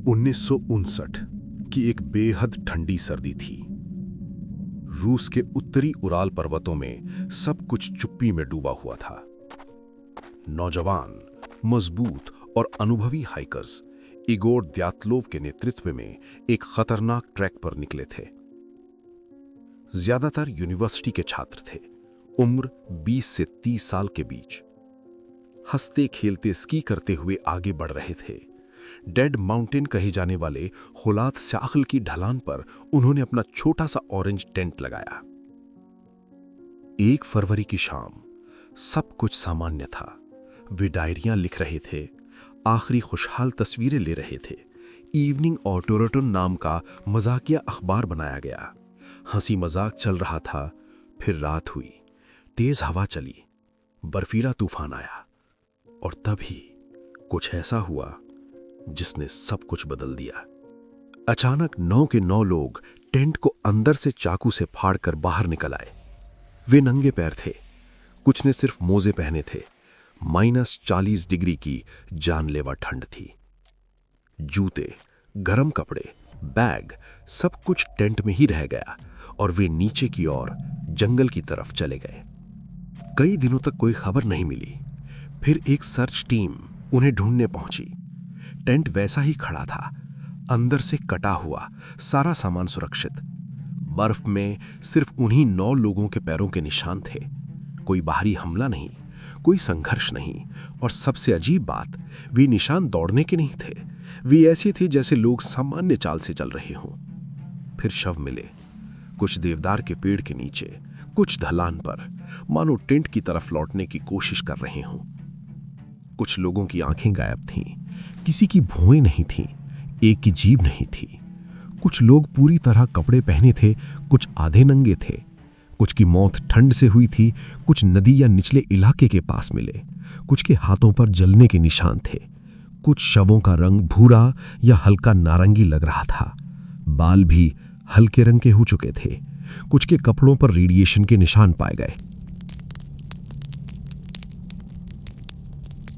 1959 की एक बेहद ठंडी सर्दी थी। रूस के उत्तरी उराल पर्वतों में सब कुछ चुप्पी में डूबा हुआ था। नौजवान, मजबूत और अनुभवी हाइकर्स इगोर द्यातलोव के नेतृत्व में एक खतरनाक ट्रैक पर निकले थे। ज्यादातर यूनिवर्सिटी के छात्र थे, उम्र 20 से 30 साल के बीच। हंसते खेलते स्की करते हुए आगे बढ़ रहे थे। डेड माउंटेन कहे जाने वाले होलात स्याखल की ढलान पर उन्होंने अपना छोटा सा ऑरेंज टेंट लगाया। 1 फरवरी की शाम सब कुछ सामान्य था। वे डायरियां लिख रहे थे, आखिरी खुशहाल तस्वीरें ले रहे थे। इवनिंग ऑटोरेटन नाम का मजाकिया अखबार बनाया गया। हंसी मजाक चल रहा था। फिर रात हुई, तेज हवा चली, बर्फीला तूफान आया और तभी कुछ ऐसा हुआ जिसने सब कुछ बदल दिया। अचानक 9 के 9 लोग टेंट को अंदर से चाकू से फाड़कर बाहर निकल आए। वे नंगे पैर थे, कुछ ने सिर्फ मोजे पहने थे। -40 डिग्री की जानलेवा ठंड थी। जूते, गर्म कपड़े, बैग, सब कुछ टेंट में ही रह गया और वे नीचे की ओर जंगल की तरफ चले गए। कई दिनों तक कोई खबर नहीं मिली। फिर एक सर्च टीम उन्हें ढूंढने पहुंची। टेंट वैसा ही खड़ा था, अंदर से कटा हुआ, सारा सामान सुरक्षित। बर्फ में सिर्फ उन्हीं 9 लोगों के पैरों के निशान थे। कोई बाहरी हमला नहीं, कोई संघर्ष नहीं, और सबसे अजीब बात, वे निशान दौड़ने के नहीं थे। वे ऐसे थे जैसे लोग सामान्य चाल से चल रहे हों। फिर शव मिले, कुछ देवदार के पेड़ के नीचे, कुछ ढलान पर, मानो टेंट की तरफ लौटने की कोशिश कर रहे हों। कुछ लोगों की आंखें गायब थीं, किसी की भौएं नहीं थीं, एक की जीभ नहीं थी। कुछ लोग पूरी तरह कपड़े पहने थे, कुछ आधे नंगे थे। कुछ की मौत ठंड से हुई थी, कुछ नदी या निचले इलाके के पास मिले। कुछ के हाथों पर जलने के निशान थे। कुछ शवों का रंग भूरा या हल्का नारंगी लग रहा था। बाल भी हल्के रंग के हो चुके थे। कुछ के कपड़ों पर रेडिएशन के निशान पाए गए।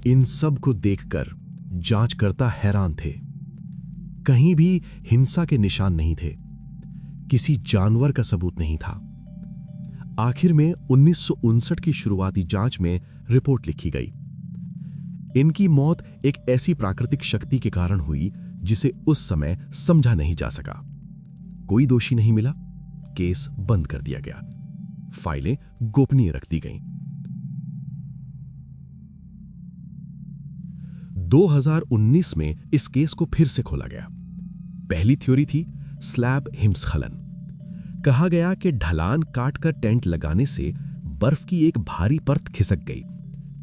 इन सब को देखकर जांचकर्ता हैरान थे। कहीं भी हिंसा के निशान नहीं थे, किसी जानवर का सबूत नहीं था। आखिर में 1959 की शुरुआती जांच में रिपोर्ट लिखी गई। इनकी मौत एक ऐसी प्राकृतिक शक्ति के कारण हुई जिसे उस समय समझा नहीं जा सका। कोई दोषी नहीं मिला, केस बंद कर दिया गया, फाइलें गोपनीय रख दी गईं। 2019 में इस केस को फिर से खोला गया। पहली थ्योरी थी स्लैब हिमस्खलन। कहा गया कि ढलान काटकर टेंट लगाने से बर्फ की एक भारी परत खिसक गई।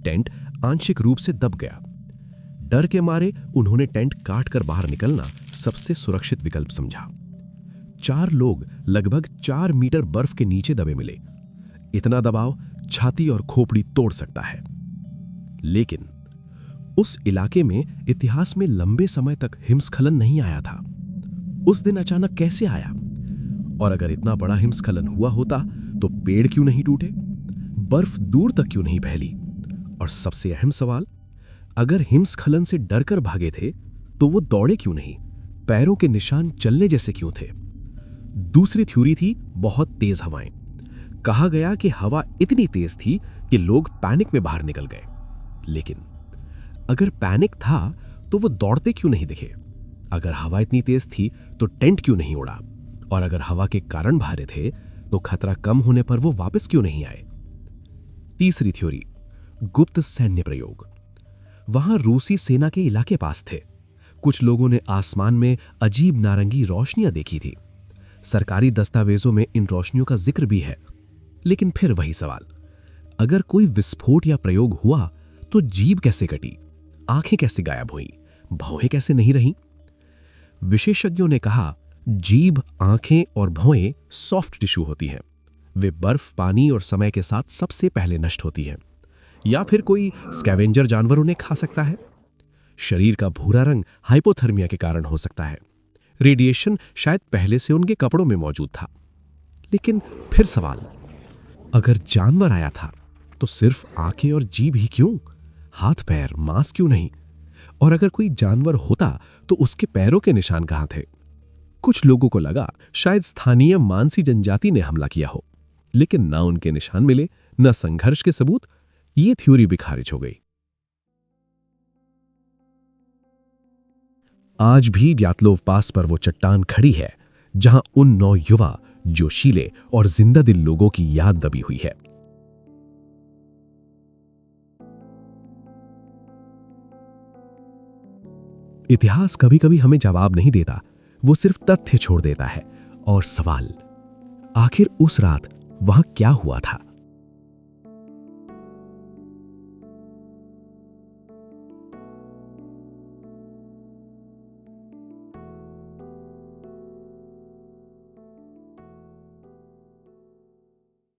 टेंट आंशिक रूप से दब गया। डर के मारे उन्होंने टेंट काटकर बाहर निकलना सबसे सुरक्षित विकल्प समझा। 4 लोग लगभग 4 मीटर बर्फ के नीचे दबे मिले। इतना दबाव छाती और खोपड़ी तोड़ सकता है। लेकिन उस इलाके में इतिहास में लंबे समय तक हिमस्खलन नहीं आया था। उस दिन अचानक कैसे आया? और अगर इतना बड़ा हिमस्खलन हुआ होता तो पेड़ क्यों नहीं टूटे? बर्फ दूर तक क्यों नहीं फैली? और सबसे अहम सवाल, अगर हिमस्खलन से डरकर भागे थे तो वो दौड़े क्यों नहीं? पैरों के निशान चलने जैसे क्यों थे? दूसरी थ्योरी थी बहुत तेज हवाएं। कहा गया कि हवा इतनी तेज थी कि लोग पैनिक में बाहर निकल गए। लेकिन अगर पैनिक था तो वो दौड़ते क्यों नहीं दिखे? अगर हवा इतनी तेज थी तो टेंट क्यों नहीं उड़ा? और अगर हवा के कारण भारे थे तो खतरा कम होने पर वो वापस क्यों नहीं आए? तीसरी थ्योरी, गुप्त सैन्य प्रयोग। वहां रूसी सेना के इलाके पास थे। कुछ लोगों ने आसमान में अजीब नारंगी रोशनियां देखी थी। सरकारी दस्तावेजों में इन रोशनियों का जिक्र भी है। लेकिन फिर वही सवाल, अगर कोई विस्फोट या प्रयोग हुआ तो जीभ कैसे कटी? आंखें कैसे गायब हुई? भौहें कैसे नहीं रहीं? विशेषज्ञों ने कहा, जीभ, आंखें और भौहें सॉफ्ट टिश्यू होती हैं। वे बर्फ, पानी और समय के साथ सबसे पहले नष्ट होती हैं। या फिर कोई स्कैवेंजर जानवर उन्हें खा सकता है। शरीर का भूरा रंग हाइपोथर्मिया के कारण हो सकता है। रेडिएशन शायद पहले से उनके कपड़ों में मौजूद था। लेकिन फिर सवाल, अगर जानवर आया था तो सिर्फ आंखें और जीभ ही क्यों? हाथ पैर, मांस क्यों नहीं? और अगर कोई जानवर होता तो उसके पैरों के निशान कहां थे? कुछ लोगों को लगा शायद स्थानीय मानसी जनजाति ने हमला किया हो, लेकिन ना उनके निशान मिले, न संघर्ष के सबूत। ये थ्योरी भी खारिज हो गई। आज भी ड्यातलोव पास पर वो चट्टान खड़ी है जहां उन 9 युवा, जोशीले और जिंदा दिल लोगों की याद दबी हुई है। इतिहास कभी कभी हमें जवाब नहीं देता, वो सिर्फ तथ्य छोड़ देता है। और सवाल, आखिर उस रात वहां क्या हुआ था?